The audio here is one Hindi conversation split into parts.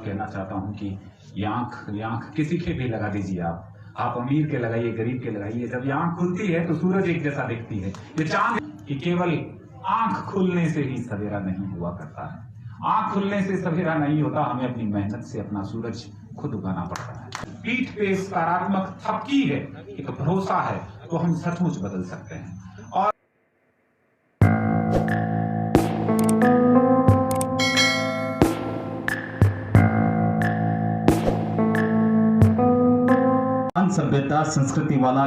कहना चाहता हूं कि ये आंख किसी के भी लगा दीजिए आप अमीर के लगाइए, गरीब के लगाइए, जब ये आंख खुलती है तो सूरज एक जैसा दिखती है। ये चांद कि केवल आंख खुलने से ही सवेरा नहीं हुआ करता है, आंख खुलने से सवेरा नहीं होता, हमें अपनी मेहनत से अपना सूरज खुद उगाना पड़ता है। पीठ पे सकारात्मक थपकी है, एक भरोसा है, तो हम सचमुच बदल सकते हैं। और सभ्यता संस्कृति वाला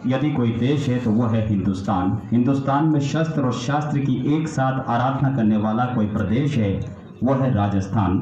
यदि कोई देश है तो वह है हिंदुस्तान। हिंदुस्तान में शस्त्र और शास्त्र की एक साथ आराधना करने वाला कोई प्रदेश है वह है राजस्थान।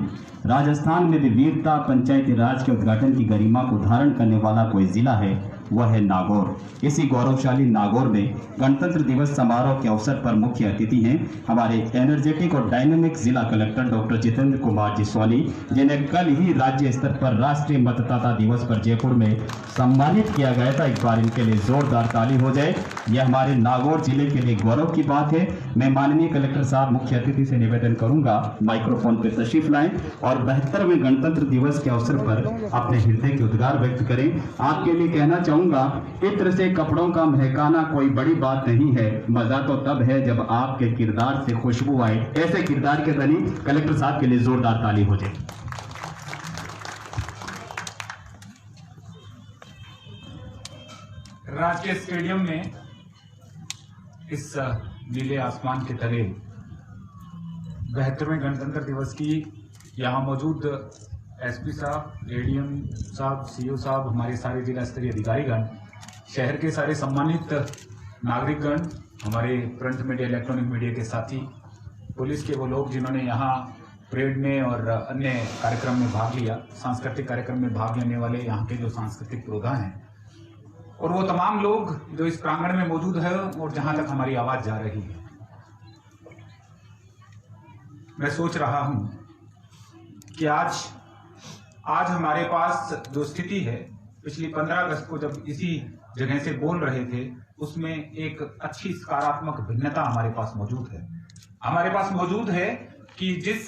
राजस्थान में भी वीरता, पंचायती राज के उद्घाटन की गरिमा को धारण करने वाला कोई जिला है वह है नागौर। इसी गौरवशाली नागौर में गणतंत्र दिवस समारोह के अवसर पर मुख्य अतिथि हैं हमारे एनर्जेटिक और डायनेमिक जिला कलेक्टर डॉक्टर जितेंद्र कुमार जी सोनी, जिन्हें कल ही राज्य स्तर पर राष्ट्रीय मतदाता दिवस पर जयपुर में सम्मानित किया गया था। एक बार इनके लिए जोरदार ताली हो जाए। यह हमारे नागौर जिले के लिए गौरव की बात है। मैं माननीय कलेक्टर साहब मुख्य अतिथि से निवेदन करूंगा माइक्रोफोन पर तशरीफ लाएं और 72वें गणतंत्र दिवस के अवसर पर अपने हृदय के उद्गार व्यक्त करें। आपके लिए कहना चाहूंगा, इत्र से कपड़ों का महकाना कोई बड़ी बात नहीं है, मजा तो तब है जब आपके किरदार से खुशबू आए। ऐसे किरदार के धनी कलेक्टर साहब के लिए जोरदार ताली हो जाए। राजकीय स्टेडियम में इस नीले आसमान के तले 72वें गणतंत्र दिवस की यहाँ मौजूद एसपी साहब, एडीएम साहब, सीओ साहब, हमारे सारे जिला स्तरीय अधिकारीगण, शहर के सारे सम्मानित नागरिकगण, हमारे प्रिंट मीडिया, इलेक्ट्रॉनिक मीडिया के साथी, पुलिस के वो लोग जिन्होंने यहाँ परेड में और अन्य कार्यक्रम में भाग लिया, सांस्कृतिक कार्यक्रम में भाग लेने वाले यहाँ के जो सांस्कृतिक प्रोग्राम हैं, और वो तमाम लोग जो इस प्रांगण में मौजूद है और जहां तक हमारी आवाज जा रही है। मैं सोच रहा हूं कि आज हमारे पास जो स्थिति है, पिछली 15 अगस्त को जब इसी जगह से बोल रहे थे, उसमें एक अच्छी सकारात्मक भिन्नता हमारे पास मौजूद है। हमारे पास मौजूद है कि जिस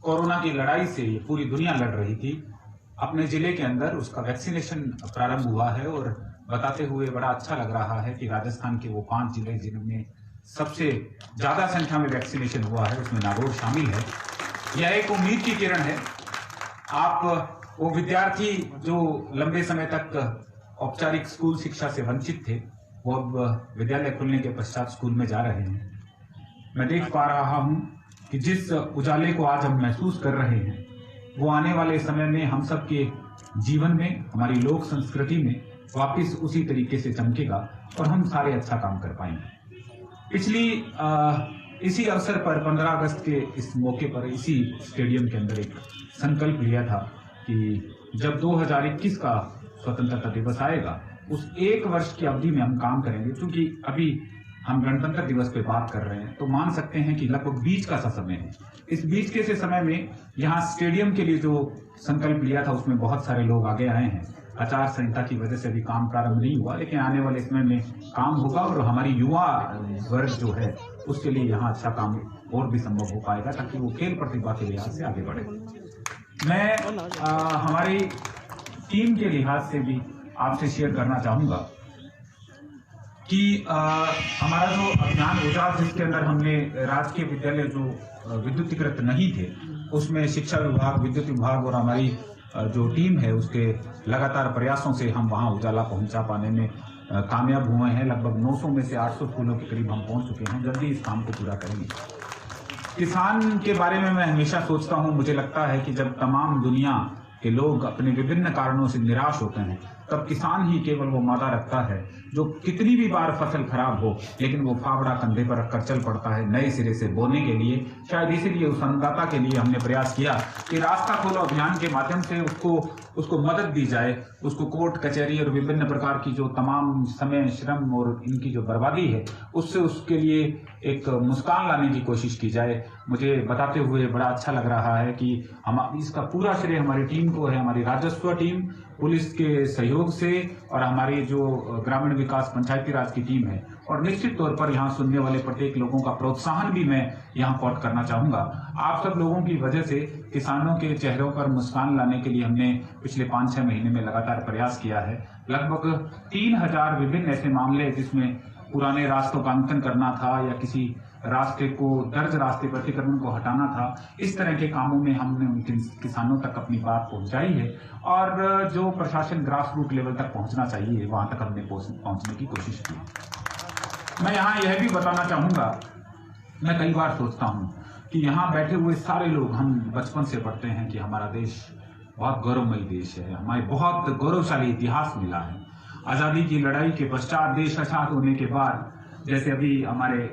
कोरोना की लड़ाई से ये पूरी दुनिया लड़ रही थी, अपने जिले के अंदर उसका वैक्सीनेशन प्रारंभ हुआ है और बताते हुए बड़ा अच्छा लग रहा है कि राजस्थान के वो 5 जिले जिनमें सबसे ज्यादा संख्या में वैक्सीनेशन हुआ है, उसमें नागौर शामिल है। यह एक उम्मीद की किरण है। आप वो विद्यार्थी जो लंबे समय तक औपचारिक स्कूल शिक्षा से वंचित थे, वो अब विद्यालय खुलने के पश्चात स्कूल में जा रहे हैं। मैं देख पा रहा हूं कि जिस उजाले को आज हम महसूस कर रहे हैं, वो आने वाले समय में हम सबके जीवन में, हमारी लोक संस्कृति में वापस उसी तरीके से चमकेगा और हम सारे अच्छा काम कर पाएंगे। इसी अवसर पर 15 अगस्त के इस मौके पर इसी स्टेडियम के अंदर एक संकल्प लिया था कि जब 2021 का स्वतंत्रता दिवस आएगा, उस 1 वर्ष की अवधि में हम काम करेंगे। क्योंकि अभी हम गणतंत्र दिवस पे बात कर रहे हैं, तो मान सकते हैं कि लगभग बीच का सा समय है। इस बीच के से समय में यहाँ स्टेडियम के लिए जो संकल्प लिया था, उसमें बहुत सारे लोग आगे आए हैं। आचार संहिता की वजह से अभी काम प्रारंभ नहीं हुआ, लेकिन आने वाले समय में काम होगा और हमारी युवा वर्ग जो है उसके लिए यहाँ अच्छा काम और भी संभव हो पाएगा, ताकि वो खेल प्रतिभा के लिहाज से आगे बढ़े। मैं हमारी टीम के लिहाज से भी आपसे शेयर करना चाहूंगा कि हमारा जो अभियान उजाल, जिसके अंदर हमने राजकीय विद्यालय जो विद्युतीकृत नहीं थे, उसमें शिक्षा विभाग, विद्युत विभाग और हमारी जो टीम है उसके लगातार प्रयासों से हम वहां उजाला पहुंचा पाने में कामयाब हुए हैं। लगभग 900 में से 800 स्कूलों के करीब हम पहुंच चुके हैं। जल्दी इस काम को पूरा करेंगे। किसान के बारे में मैं हमेशा सोचता हूं, मुझे लगता है कि जब तमाम दुनिया के लोग अपने विभिन्न कारणों से निराश होते हैं, तब किसान ही केवल वो मादा रखता है जो कितनी भी बार फसल खराब हो, लेकिन वो फावड़ा कंधे पर रखकर चल पड़ता है नए सिरे से बोने के लिए। शायद इसीलिए उस अन्नदाता के लिए हमने प्रयास किया कि रास्ता खोलो अभियान के माध्यम से उसको मदद दी जाए, उसको कोर्ट कचहरी और विभिन्न प्रकार की जो तमाम समय, श्रम और इनकी जो बर्बादी है, उससे उसके लिए एक मुस्कान लाने की कोशिश की जाए। मुझे बताते हुए बड़ा अच्छा लग रहा है कि हम इसका पूरा श्रेय हमारी टीम को है, हमारी राजस्व टीम, पुलिस के सहयोग सहयोग से और हमारी जो ग्रामीण विकास पंचायती राज की टीम है, और निश्चित तौर पर यहाँ सुनने वाले प्रत्येक लोगों का प्रोत्साहन भी मैं यहाँ कोट करना चाहूंगा। आप सब लोगों की वजह से किसानों के चेहरों पर मुस्कान लाने के लिए हमने पिछले 5-6 महीने में लगातार प्रयास किया है। लगभग 3000 विभिन्न ऐसे मामले जिसमें पुराने रास्तों का अंकन करना था या किसी रास्ते को दर्ज रास्ते पर अतिक्रमण को हटाना था, इस तरह के कामों में हमने उन किसानों तक अपनी बात पहुंचाई है और जो प्रशासन ग्रास रूट लेवल तक पहुंचना चाहिए वहां तक हमने पहुंचने की कोशिश की। मैं यहाँ यह भी बताना चाहूंगा, मैं कई बार सोचता हूँ कि यहाँ बैठे हुए सारे लोग, हम बचपन से पढ़ते हैं कि हमारा देश बहुत गौरवमयी देश है, हमारे बहुत गौरवशाली इतिहास मिला है। आजादी की लड़ाई के पश्चात देश आजाद होने के बाद, जैसे अभी हमारे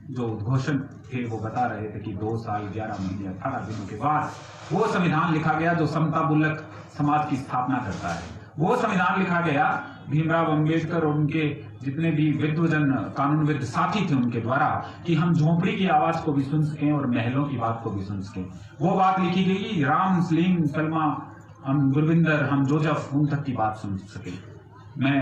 जो उद्घोषण थे वो बता रहे थे कि 2 साल 11 महीने 18 दिनों के बाद वो संविधान लिखा गया जो समता मूलक समाज की स्थापना करता है। वो संविधान लिखा गया भीमराव अंबेडकर और उनके जितने भी विद्वजन कानूनविद साथी थे उनके द्वारा, कि हम झोंपड़ी की आवाज को भी सुन सकें और महलों की बात को भी सुन सकें। वो बात लिखी गई, राम, सलीम, सलमा, हम गुरविंदर, हम जोजफ, उन तक की बात सुन सके। मैं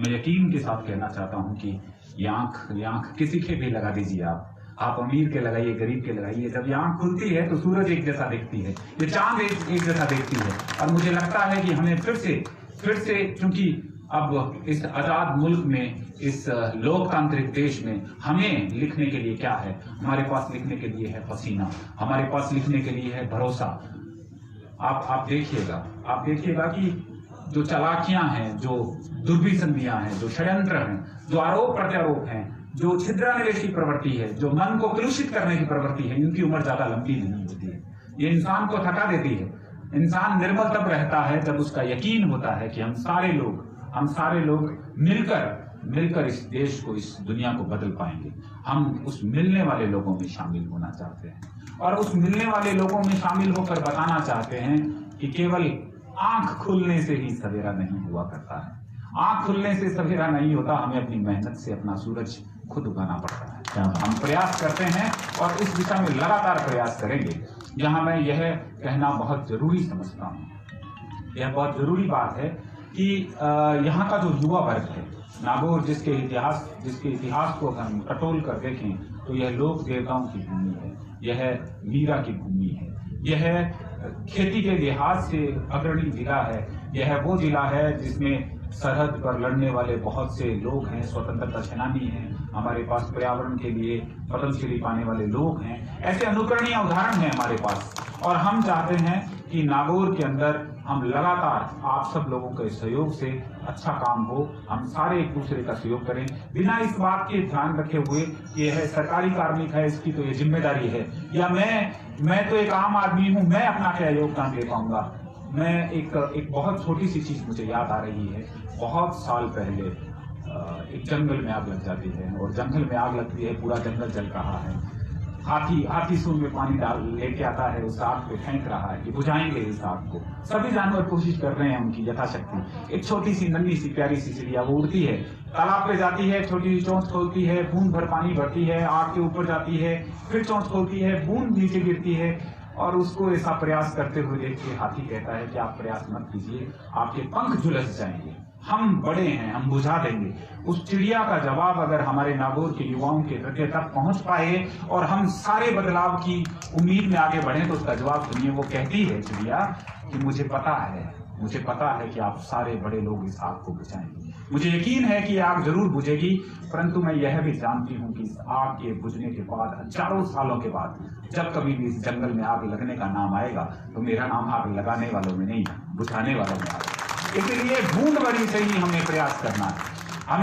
यकीन के साथ कहना चाहता हूं कि ये आंख किसी के भी लगा दीजिए, आप अमीर के लगाइए, गरीब के लगाइए, जब ये आंख खुलती है तो सूरज एक जैसा दिखती है, ये चांद एक जैसा दिखती है। और मुझे लगता है कि हमें फिर से क्योंकि अब इस आजाद मुल्क में, इस लोकतांत्रिक देश में हमें लिखने के लिए क्या है? हमारे पास लिखने के लिए है पसीना, हमारे पास लिखने के लिए है भरोसा। आप देखिएगा कि जो चालाकियां हैं, जो दुर्विसंधियां हैं, जो षड्यंत्र हैं, जो आरोप प्रत्यारोप हैं, जो छिद्रान्वेषी प्रवृत्ति है, जो मन को कलुषित करने की प्रवृत्ति है, इनकी उम्र ज्यादा लंबी नहीं होती है। ये इंसान को थका देती है। इंसान निर्मल तब रहता है जब उसका यकीन होता है कि हम सारे लोग मिलकर इस देश को, इस दुनिया को बदल पाएंगे। हम उस मिलने वाले लोगों में शामिल होना चाहते हैं और उस मिलने वाले लोगों में शामिल होकर बताना चाहते हैं कि केवल आंख खुलने से ही सवेरा नहीं हुआ करता है। आंख खुलने से सवेरा नहीं होता, हमें अपनी मेहनत से अपना सूरज खुद उगाना पड़ता है। हम प्रयास करते हैं और इस दिशा में लगातार प्रयास करेंगे। यहाँ मैं यह कहना बहुत जरूरी समझता हूँ, यह बहुत जरूरी बात है कि यहाँ का जो युवा वर्ग है, नागौर जिसके इतिहास को हम टटोल कर देखें तो यह लोक देवताओं की भूमि है, यह मीरा की भूमि है, यह खेती के लिहाज से अग्रणी जिला है, यह वो जिला है जिसमें सरहद पर लड़ने वाले बहुत से लोग हैं, स्वतंत्रता सेनानी हैं, हमारे पास पर्यावरण के लिए पद्मश्री पाने वाले लोग हैं। ऐसे अनुकरणीय उदाहरण हैं हमारे पास और हम चाहते हैं कि नागौर के अंदर हम लगातार आप सब लोगों के सहयोग से अच्छा काम हो, हम सारे एक दूसरे का सहयोग करें, बिना इस बात के ध्यान रखे हुए कि यह सरकारी कार्मिक है, इसकी तो ये जिम्मेदारी है, या मैं तो एक आम आदमी हूं, मैं अपना क्या योगदान दे पाऊंगा। मैं एक बहुत छोटी सी चीज मुझे याद आ रही है। बहुत साल पहले एक जंगल में आग लग जाती है और जंगल में आग लगती है, पूरा जंगल जल रहा है, हाथी सूंड में पानी डाल लेके आता है, उस आग पे फेंक रहा है कि बुझाएंगे इस आग को। सभी जानवर कोशिश कर रहे हैं उनकी यथाशक्ति। एक छोटी सी नन्ही सी प्यारी सी चिड़िया वो उड़ती है, तालाब पे जाती है, छोटी सी चोंच खोलती है, बूंद भर पानी भरती है, आग के ऊपर जाती है, फिर चोंच खोलती है, बूंद नीचे गिरती है और उसको ऐसा प्रयास करते हुए देख के हाथी कहता है कि आप प्रयास मत कीजिए, आपके पंख झुलस जाएंगे, हम बड़े हैं, हम बुझा देंगे। उस चिड़िया का जवाब अगर हमारे नागौर के युवाओं के हृदय तक पहुंच पाए और हम सारे बदलाव की उम्मीद में आगे बढ़े तो उसका जवाब सुनिए। वो कहती है चिड़िया कि मुझे पता है कि आप सारे बड़े लोग इस आग को बुझाएंगे, मुझे यकीन है कि आग जरूर बुझेगी, परंतु मैं यह भी जानती हूँ कि इस आग के बुझने के बाद, हजारों सालों के बाद, जब कभी भी इस जंगल में आग लगने का नाम आएगा तो मेरा नाम आग लगाने वालों में नहीं, बुझाने वालों में आएगा। इसलिए बूंद भरी से ही हमें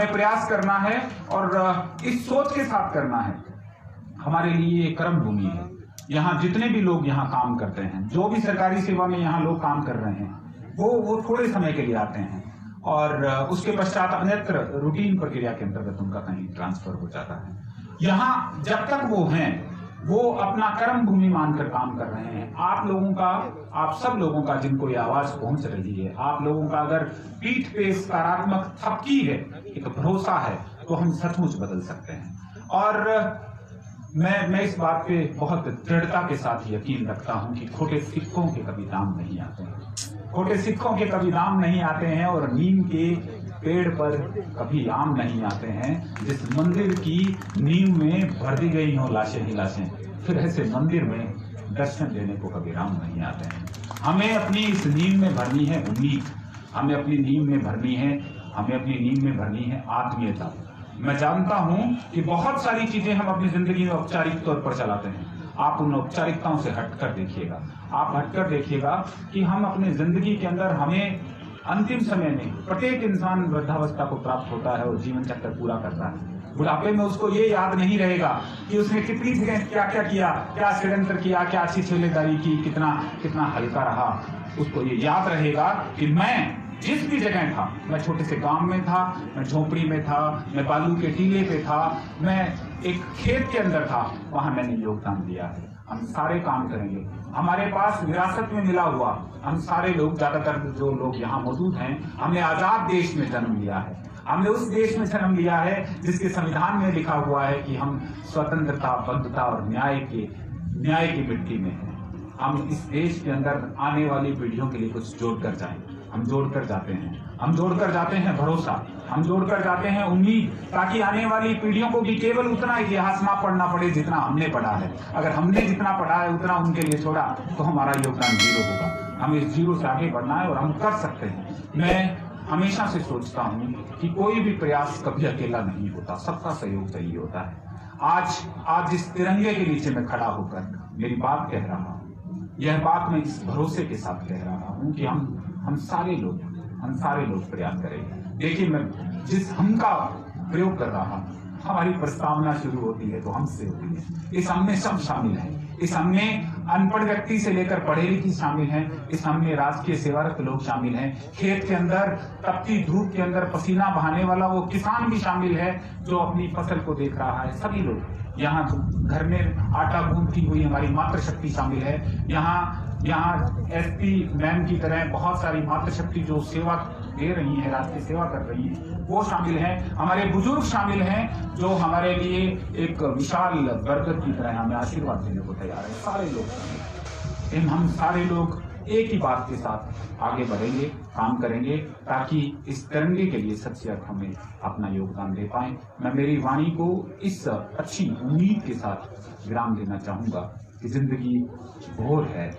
प्रयास करना है और इस सोच के साथ करना है। हमारे लिए कर्म भूमि है। यहाँ जितने भी लोग यहाँ काम करते हैं, जो भी सरकारी सेवा में यहाँ लोग काम कर रहे हैं, वो थोड़े समय के लिए आते हैं और उसके पश्चात अन्यत्र रूटीन प्रक्रिया के अंतर्गत उनका कहीं ट्रांसफर हो जाता है। यहाँ जब तक वो हैं, वो अपना कर्म भूमि मानकर काम कर रहे हैं। आप सब लोगों का जिनको ये आवाज पहुंच रही है, आप लोगों का अगर पीठ पे सकारात्मक थपकी है, एक भरोसा है, तो हम सचमुच बदल सकते हैं। और मैं इस बात पे बहुत दृढ़ता के साथ यकीन रखता हूं कि खोटे सिक्कों के कभी दाम नहीं आते हैं। खोटे सिक्कों के कभी दाम नहीं आते हैं और नीम के पेड़ पर कभी आम नहीं आते हैं। जिस मंदिर की नींव में भर दी गई हो लाशें ही लाशें, फिर ऐसे मंदिर में दर्शन देने को कभी राम नहीं आते हैं। हमें अपनी इस नींव में भरनी है उम्मीद, हमें अपनी नींव में भरनी है, हमें अपनी नींव में भरनी है आत्मीयता। मैं जानता हूं कि बहुत सारी चीजें हम अपनी जिंदगी में औपचारिक तौर पर चलाते हैं। आप उन औपचारिकताओं से हटकर देखिएगा, आप हटकर देखिएगा कि हम अपने जिंदगी के अंदर, हमें अंतिम समय में प्रत्येक इंसान वृद्धावस्था को प्राप्त होता है और जीवन चक्र पूरा करता है। बुढ़ापे में उसको ये याद नहीं रहेगा कि उसने कितनी जगह क्या क्या किया, क्या षड्यंत्र किया, क्या अच्छी छेलेदारी की, कितना कितना हल्का रहा। उसको ये याद रहेगा कि मैं जिस भी जगह था, मैं छोटे से गांव में था, मैं झोपड़ी में था, मैं बालू के टीले पे था, मैं एक खेत के अंदर था, वहां मैंने योगदान दिया है। हम सारे काम करेंगे, हमारे पास विरासत में मिला हुआ, हम सारे लोग, ज्यादातर जो लोग यहाँ मौजूद हैं, हमने आजाद देश में जन्म लिया है। हमने उस देश में जन्म लिया है जिसके संविधान में लिखा हुआ है कि हम स्वतंत्रता, बद्धता और न्याय की मिट्टी में हैं। हम इस देश के अंदर आने वाली पीढ़ियों के लिए कुछ जोड़कर जाएं। हम जोड़कर जाते हैं, हम जोड़कर जाते हैं भरोसा, हम जोड़कर जाते हैं उम्मीद, ताकि आने वाली पीढ़ियों को भी केवल उतना इतिहास ना पढ़ना पड़े जितना हमने पढ़ा है। अगर हमने जितना पढ़ा है उतना उनके लिए छोड़ा तो हमारा योगदान जीरो होगा। हमें इस जीरो से आगे बढ़ना है और हम कर सकते हैं। मैं हमेशा से सोचता हूं कि कोई भी प्रयास कभी अकेला नहीं होता, सबका सहयोग चाहिए होता है। आज इस तिरंगे के नीचे मैं खड़ा होकर मेरी बात कह रहा हूं, यह बात मैं इस भरोसे के साथ कह रहा हूं कि हम सारे लोग प्रयास करेंगे। देखिए, मैं जिस हम का प्रयोग कर रहा हूं, हमारी प्रस्तावना शुरू होती है तो हमसे होती है। इस हम में सब शामिल हैं, इस हम में अनपढ़ व्यक्ति से लेकर पढ़े लिखे शामिल हैं, इस हम में राजकीय सेवारत लोग शामिल हैं, खेत के अंदर तपती धूप के अंदर पसीना बहाने वाला वो किसान भी शामिल है जो अपनी फसल को देख रहा है। सभी लोग यहाँ घर में आटा गूंथती हुई हमारी मातृशक्ति शामिल है। यहाँ एसपी मैम की तरह बहुत सारी मातृशक्ति जो सेवा दे रही है, राष्ट्रीय सेवा कर रही है, वो शामिल हैं। हमारे बुजुर्ग शामिल हैं जो हमारे लिए एक विशाल बरकत की तरह हमें आशीर्वाद देने को तैयार है। सारे लोग शामिल हैं। हम सारे लोग एक ही बात के साथ आगे बढ़ेंगे, काम करेंगे, ताकि इस तिरंगे के लिए सच्चे अर्थ में अपना योगदान दे पाए। मैं मेरी वाणी को इस अच्छी उम्मीद के साथ विराम देना चाहूंगा कि जिंदगी भोर है,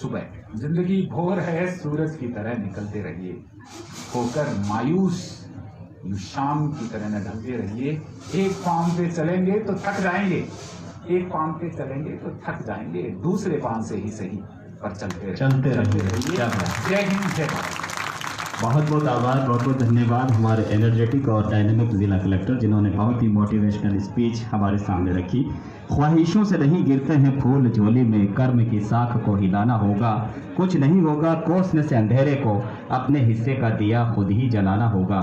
सुबह जिंदगी भोर है, सूरज की तरह निकलते रहिए, होकर मायूस शाम की तरह न ढलते रहिए। एक पांव पे चलेंगे तो थक जाएंगे, एक पांव पे चलेंगे तो थक जाएंगे, दूसरे पांव से ही सही पर चलते रहिए। जय हिंद, जय भारत। बहुत बहुत आभार, बहुत बहुत धन्यवाद हमारे एनर्जेटिक और डायनेमिक जिला कलेक्टर, जिन्होंने बहुत ही मोटिवेशनल स्पीच हमारे सामने रखी। ख्वाहिशों से नहीं गिरते हैं फूल झोली में, कर्म की साख को हिलाना होगा, कुछ नहीं होगा कोसने से अंधेरे को, अपने हिस्से का दिया खुद ही जलाना होगा।